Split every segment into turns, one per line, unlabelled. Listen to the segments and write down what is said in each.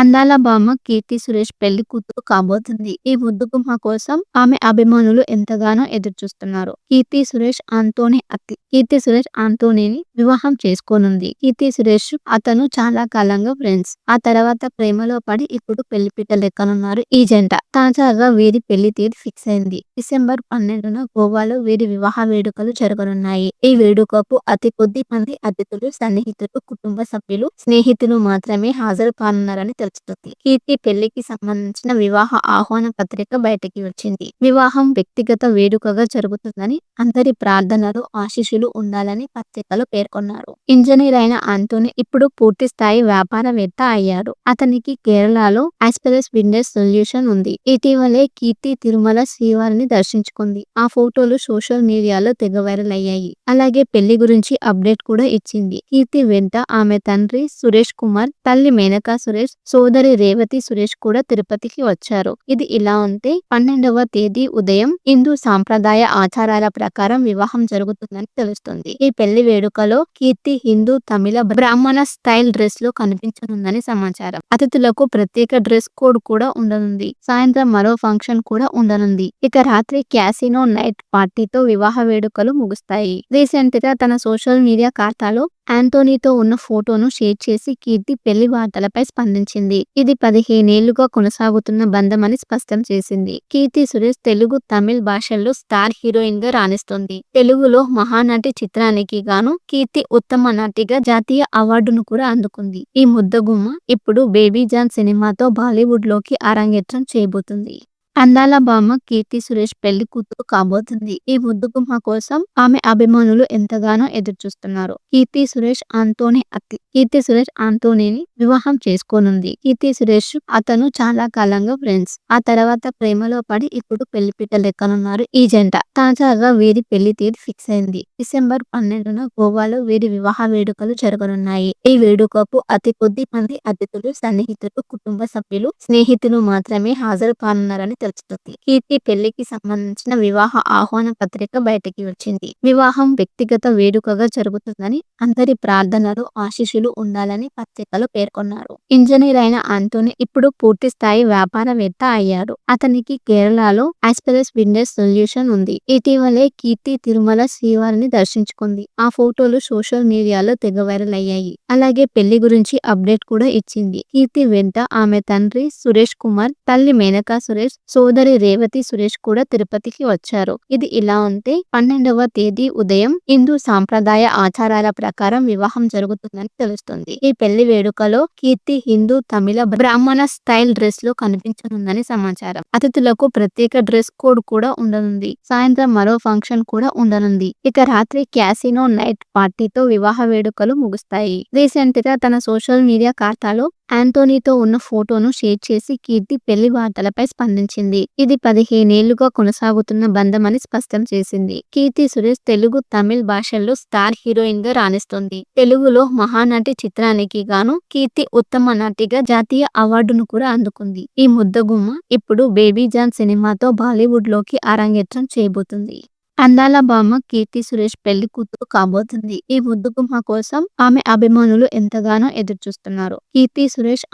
అందాల భామ కీర్తి సురేష్ పెళ్లి కూతురు కాబోతుంది. ఈ ముద్దుగుమ్మ కోసం ఆమె అభిమానులు ఎంతగానో ఎదురుచూస్తున్నారు. కీర్తి సురేష్ ఆంటోనీని వివాహం చేసుకోనుంది. కీర్తి సురేష్ అతను చాలా కాలంగా ఫ్రెండ్స్. ఆ తర్వాత ప్రేమలో పడి ఇప్పుడు పెళ్లిపీటలెక్కనున్నారు ఈ జంట. తాజాగా వీరి పెళ్లి తేదీ ఫిక్స్ అయింది. డిసెంబర్ 12న గోవాలో వీరి వివాహ వేడుకలు జరగనున్నాయి. ఈ వేడుకకు అతి కొద్ది మంది అతిథులు, సన్నిహితులు, కుటుంబ సభ్యులు, స్నేహితులు మాత్రమే హాజరు కానున్నారని తెలుస్తుంది. కీర్తి పెళ్లికి సంబంధించిన వివాహ ఆహ్వాన పత్రిక బయటికి వచ్చింది. వివాహం వ్యక్తిగత వేడుకగా జరుగుతుందని, అందరి ప్రార్థనలు, ఆశీస్సులు ఉండాలని పత్రికలో పేర్కొన్నారు. ఇంజనీర్ అయిన ఆంటోనీ ఇప్పుడు పూర్తి స్థాయి వ్యాపారవేత్త అయ్యాడు. అతనికి కేరళలో ఆస్పెరస్ విండోస్ సొల్యూషన్ ఉంది. ఇటీవలే కీర్తి తిరుమల శ్రీవారిని దర్శించుకుంది. ఆ ఫోటోలు సోషల్ మీడియాలో తెగ వైరల్ అయ్యాయి. అలాగే పెళ్లి గురించి అప్డేట్ కూడా ఇచ్చింది. కీర్తి వెంట ఆమె తండ్రి సురేష్ కుమార్, తల్లి మేనకా సురేష్, సోదరి రేవతి సురేష్ కూడా తిరుపతికి వచ్చారు. ఇది ఇలా ఉంటే 12వ తేదీ ఉదయం హిందూ సాంప్రదాయ ఆచారాల ప్రకారం వివాహం జరుగుతుందని తెలుస్తుంది. ఈ పెళ్లి వేడుకలో కీర్తి హిందూ, తమిళ, బ్రాహ్మణ స్టైల్ డ్రెస్ లో కనిపించనుందని సమాచారం. అతిథులకు ప్రత్యేక డ్రెస్ కోడ్ కూడా ఉండనుంది. సాయంత్రం మరో ఫంక్షన్ కూడా ఉండనుంది. ఇక రాత్రి క్యాసినో నైట్ పార్టీతో వివాహ వేడుకలు ముగుస్తాయి. రీసెంట్ గా తన సోషల్ మీడియా ఖాతాలో ఆంటోనీతో ఉన్న ఫోటోను షేర్ చేసి కీర్తి పెళ్లి వార్తలపై స్పందించింది. ఇది 15 ఏళ్లుగా కొనసాగుతున్న బంధమని స్పష్టం చేసింది. కీర్తి సురేష్ తెలుగు, తమిళ్ భాషల్లో స్టార్ హీరోయిన్ గా రాణిస్తోంది. తెలుగులో మహానటి చిత్రానికి గాను కీర్తి ఉత్తమ నటిగా జాతీయ అవార్డును కూడా అందుకుంది. ఈ ముద్దగుమ్మ ఇప్పుడు బేబీ జాన్ సినిమాతో బాలీవుడ్ లోకి అరంగేట్రం చేయబోతుంది. అందాల భామ కీర్తి సురేష్ పెళ్లి కూతురు కాబోతుంది. ఈ ముద్దుగుమ్మ కోసం ఆమె అభిమానులు ఎంతగానో ఎదురుచూస్తున్నారు. కీర్తి సురేష్ ఆంటోనీని వివాహం చేసుకోనుంది. కీర్తి సురేష్ అతను చాలా కాలంగా ఫ్రెండ్స్. ఆ తర్వాత ప్రేమలో పడి ఇప్పుడు పెళ్లిపీటలెక్కనున్నారు ఈ జంట. తాజాగా వీరి పెళ్లి తేదీ ఫిక్స్ అయింది. డిసెంబర్ 12న గోవాలో వీరి వివాహ వేడుకలు జరగనున్నాయి. ఈ వేడుకకు అతి కొద్ది మంది అతిథులు, సన్నిహితులు, కుటుంబ సభ్యులు, స్నేహితులు మాత్రమే హాజరు కానున్నారని తెలుస్తుంది. కీర్తి పెళ్లికి సంబంధించిన వివాహ ఆహ్వాన పత్రిక బయటికి వచ్చింది. వివాహం వ్యక్తిగత వేడుకగా జరుగుతుందని, అందరి ప్రార్థనలు, ఆశీస్సులు ఉండాలని పత్రికలో పేర్కొన్నారు. ఇంజనీర్ అయిన ఆంటోనీ ఇప్పుడు పూర్తి స్థాయి వ్యాపారవేత్త అయ్యాడు. అతనికి కేరళలో ఆస్పెరస్ విండోస్ సొల్యూషన్ ఉంది. ఇటీవలే కీర్తి తిరుమల శ్రీవారిని దర్శించుకుంది. ఆ ఫోటోలు సోషల్ మీడియాలో తెగ వైరల్ అయ్యాయి. అలాగే పెళ్లి గురించి అప్డేట్ కూడా ఇచ్చింది. కీర్తి వెంట ఆమె తండ్రి సురేష్ కుమార్, తల్లి మేనకా సురేష్, సోదరి రేవతి సురేష్ కూడా తిరుపతికి వచ్చారు. ఇది ఇలా ఉంటే 12వ తేదీ ఉదయం హిందూ సాంప్రదాయ ఆచారాల ప్రకారం వివాహం జరుగుతుందని తెలుస్తుంది. ఈ పెళ్లి వేడుకలో కీర్తి హిందూ, తమిళ, బ్రాహ్మణ స్టైల్ డ్రెస్ లో కనిపించనుందని సమాచారం. అతిథులకు ప్రత్యేక డ్రెస్ కోడ్ కూడా ఉండనుంది. సాయంత్రం మరో ఫంక్షన్ కూడా ఉండనుంది. ఇక రాత్రి క్యాసినో నైట్ పార్టీతో వివాహ వేడుకలు ముగుస్తాయి. రీసెంట్ గా తన సోషల్ మీడియా ఖాతాలో ఆంటోనీతో ఉన్న ఫోటోను షేర్ చేసి కీర్తి పెళ్లి వార్తలపై స్పందించింది. ఇది 15 ఏళ్లుగా కొనసాగుతున్న బంధమని స్పష్టం చేసింది. కీర్తి సురేష్ తెలుగు, తమిళ్ భాషల్లో స్టార్ హీరోయిన్ గా రాణిస్తోంది. తెలుగులో మహానటి చిత్రానికి గాను కీర్తి ఉత్తమ నటిగా జాతీయ అవార్డును కూడా అందుకుంది. ఈ ముద్దగుమ్మ ఇప్పుడు బేబీ జాన్ సినిమాతో బాలీవుడ్ లోకి అరంగేట్రం చేయబోతుంది. అందాల భామ కీర్తి సురేష్ పెళ్లి కూతురు కాబోతుంది. ఈ ముద్దుగుమ్మ కోసం ఆమె అభిమానులు ఎంతగానో ఎదురుచూస్తున్నారు. కీర్తి సురేష్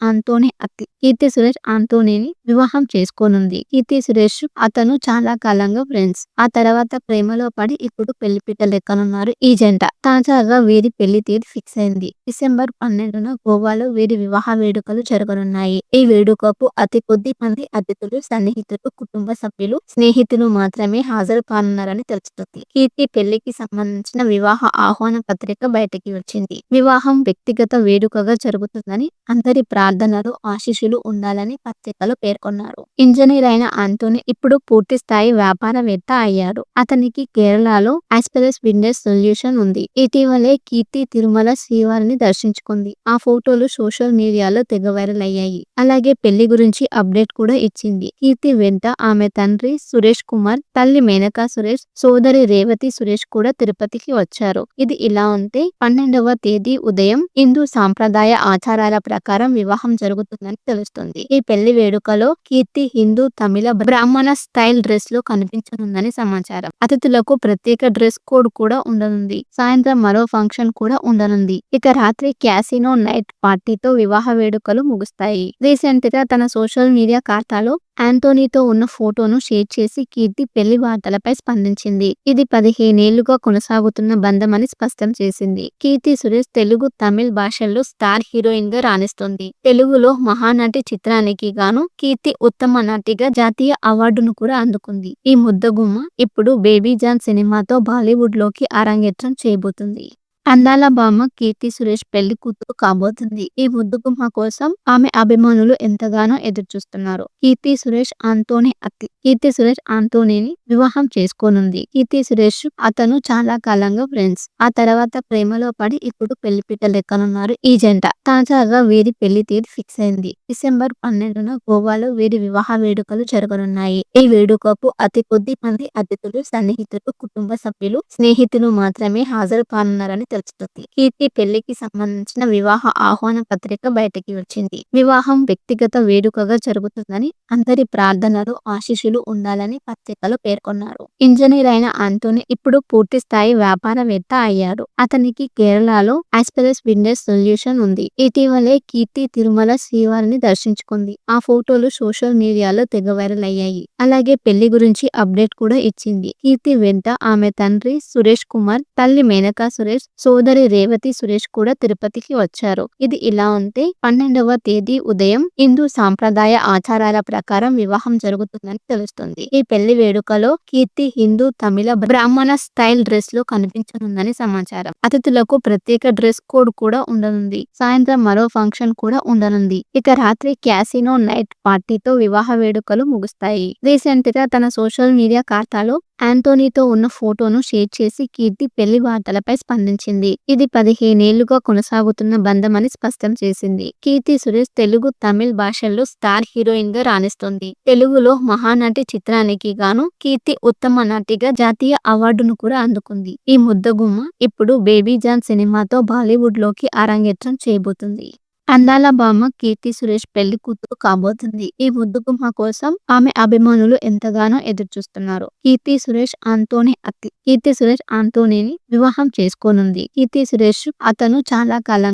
ఆంటోనీని వివాహం చేసుకోనుంది. కీర్తి సురేష్ అతను చాలా కాలంగా ఫ్రెండ్స్. ఆ తర్వాత ప్రేమలో పడి ఇప్పుడు పెళ్లిపీటలెక్కనున్నారు ఈ జంట. తాజాగా వీరి పెళ్లి తేదీ ఫిక్స్ అయింది. డిసెంబర్ 12న గోవాలో వీరి వివాహ వేడుకలు జరగనున్నాయి. ఈ వేడుకకు అతి కొద్ది మంది అతిథులు, సన్నిహితులు, కుటుంబ సభ్యులు, స్నేహితులు మాత్రమే హాజరు కానున్నారని తెలుస్తుంది. కీర్తి పెళ్లికి సంబంధించిన వివాహ ఆహ్వాన పత్రిక బయటికి వచ్చింది. వివాహం వ్యక్తిగత వేడుకగా జరుగుతుందని, అందరి ప్రార్థనలు, ఆశీస్సులు ఉండాలని పత్రికలో పేర్కొన్నారు. ఇంజనీర్ అయిన ఆంటోనీ ఇప్పుడు పూర్తి స్థాయి వ్యాపారవేత్త అయ్యాడు. అతనికి కేరళలో ఆస్పెరస్ విండోస్ సొల్యూషన్ ఉంది. ఇటీవలే కీర్తి తిరుమల శ్రీవారిని దర్శించుకుంది. ఆ ఫోటోలు సోషల్ మీడియాలో తెగ వైరల్ అయ్యాయి. అలాగే పెళ్లి గురించి అప్డేట్ కూడా ఇచ్చింది. కీర్తి వెంట ఆమె తండ్రి సురేష్ కుమార్, తల్లి మేనకా సురేష్, సోదరి రేవతి సురేష్ కూడా తిరుపతికి వచ్చారు. ఇది ఇలా ఉంటే 12వ తేదీ ఉదయం హిందూ సాంప్రదాయ ఆచారాల ప్రకారం వివాహం జరుగుతుందని తెలుస్తుంది. ఈ పెళ్లి వేడుకలో కీర్తి హిందూ తమిళ బ్రాహ్మణ స్టైల్ డ్రెస్ లో కనిపించనుందని సమాచారం. అతిథులకు ప్రత్యేక డ్రెస్ కోడ్ కూడా ఉండనుంది. సాయంత్రం మరో ఫంక్షన్ కూడా ఉండనుంది. ఇక రాత్రి క్యాసినో నైట్ పార్టీతో వివాహ వేడుకలు ముగుస్తాయి. రీసెంట్ గా తన సోషల్ మీడియా ఖాతాలో ఆంటోనీతో ఉన్న ఫోటోను షేర్ చేసి కీర్తి పెళ్లి వార్తలపై స్పందించింది. ఇది 15 ఏళ్లుగా కొనసాగుతున్న బంధమని స్పష్టం చేసింది. కీర్తి సురేష్ తెలుగు, తమిళ్ భాషల్లో స్టార్ హీరోయిన్ గా రాణిస్తుంది. తెలుగులో మహానటి చిత్రానికి గాను కీర్తి ఉత్తమ నటిగా జాతీయ అవార్డును కూడా అందుకుంది. ఈ ముద్దగుమ్మ ఇప్పుడు బేబీ జాన్ సినిమాతో బాలీవుడ్ లోకి అరంగేట్రం చేయబోతుంది. అందాల భామ కీర్తి సురేష్ పెళ్లి కూతురు కాబోతుంది. ఈ ముద్దుగుమ్మ కోసం ఆమె అభిమానులు ఎంతగానో ఎదురుచూస్తున్నారు. కీర్తి సురేష్ ఆంటోనీని వివాహం చేసుకోనుంది. కీర్తి సురేష్ అతను చాలా కాలంగా ఫ్రెండ్స్. ఆ తర్వాత ప్రేమలో పడి ఇప్పుడు పెళ్లిపీటలెక్కనున్నారు ఈ జంట. తాజాగా వీరి పెళ్లి తేదీ ఫిక్స్ అయింది. డిసెంబర్ 12న గోవాలో వీరి వివాహ వేడుకలు జరగనున్నాయి. ఈ వేడుకకు అతి కొద్ది మంది అతిథులు, సన్నిహితులు, కుటుంబ సభ్యులు, స్నేహితులు మాత్రమే హాజరు కానున్నారని తెలుస్తుంది. కీర్తి పెళ్లికి సంబంధించిన వివాహ ఆహ్వాన పత్రిక బయటకి వచ్చింది. వివాహం వ్యక్తిగత వేడుకగా జరుగుతుందని, అందరి ప్రార్థనలు, ఆశీస్సులు ఉండాలని పత్రికలో పేర్కొన్నారు. ఇంజనీర్ అయిన ఆంటోనీ ఇప్పుడు పూర్తి స్థాయి వ్యాపారవేత్త అయ్యాడు. అతనికి కేరళలో ఆస్పెరస్ బిజినెస్ సొల్యూషన్ ఉంది. ఇటీవలే కీర్తి తిరుమల శ్రీవారిని దర్శించుకుంది. ఆ ఫోటోలు సోషల్ మీడియాలో తెగ వైరల్ అయ్యాయి. అలాగే పెళ్లి గురించి అప్డేట్ కూడా ఇచ్చింది. కీర్తి వెంట ఆమె తండ్రి సురేష్ కుమార్, తల్లి మేనకా సురేష్, సోదరి రేవతి సురేష్ కూడా తిరుపతికి వచ్చారు. ఇది ఇలా ఉంటే 12వ తేదీ ఉదయం హిందూ సాంప్రదాయ ఆచారాల ప్రకారం వివాహం జరుగుతుందని తెలుస్తుంది. ఈ పెళ్లి వేడుకలో కీర్తి హిందూ తమిళ బ్రాహ్మణ స్టైల్ డ్రెస్ లో కనిపించనుందని సమాచారం. అతిథులకు ప్రత్యేక డ్రెస్ కోడ్ కూడా ఉండనుంది. సాయంత్రం మరో ఫంక్షన్ కూడా ఉండనుంది. ఇక రాత్రి క్యాసినో నైట్ పార్టీతో వివాహ వేడుకలు ముగుస్తాయి. రీసెంట్ గా తన సోషల్ మీడియా ఖాతాలో ఆంటోనీతో ఉన్న ఫోటోను షేర్ చేసి కీర్తి పెళ్లి వార్తలపై స్పందించింది. ఇది 15 ఏళ్లుగా కొనసాగుతున్న బంధమని స్పష్టం చేసింది. కీర్తి సురేష్ తెలుగు, తమిళ్ భాషల్లో స్టార్ హీరోయిన్ గా రాణిస్తుంది. తెలుగులో మహానటి చిత్రానికి గాను కీర్తి ఉత్తమ నటిగా జాతీయ అవార్డును కూడా అందుకుంది. ఈ ముద్దగుమ్మ ఇప్పుడు బేబీ జాన్ సినిమాతో బాలీవుడ్ లోకి అరంగేట్రం చేయబోతుంది. అందాల భామ కీర్తి సురేష్ పెళ్లి కూతురు కాబోతుంది. ఈ ముద్దుగుమ్మ కోసం ఆమె అభిమానులు ఎంతగానో ఎదురుచూస్తున్నారు. కీర్తి సురేష్ ఆంటోనీని వివాహం చేసుకోనుంది. కీర్తి సురేష్ అతను చాలా కాలంగా